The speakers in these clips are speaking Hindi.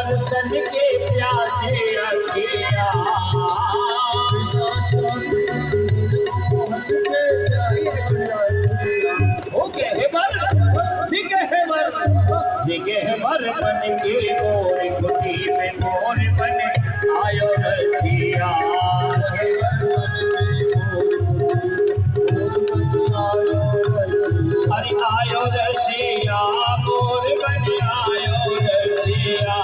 दर्शन के प्यासे अखिया दिगहबर बन के मोर कुटी में मोर बन आयो रसिया अरे आयो रसिया मोर बन आयो रसिया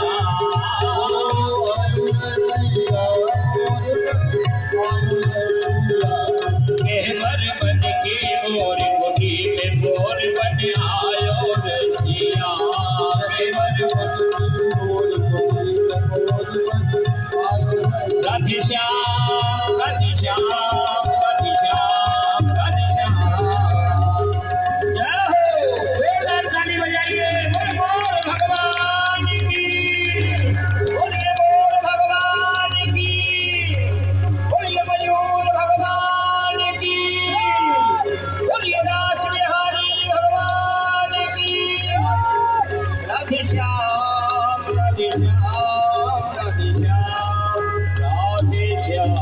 गहबर बन के मोर कुटी में मोर बन आयो रसिया राधे श्याम राधे श्याम राधे श्याम राधे श्याम जय हो बेलर ताली बजाइए बोल भगवान की बोलिए बोल भगवान की बोलिए मयूर भगवान की बोलिए दास बिहारी भगवान की राधे श्याम राधे श्याम राधे श्याम राधे श्याम।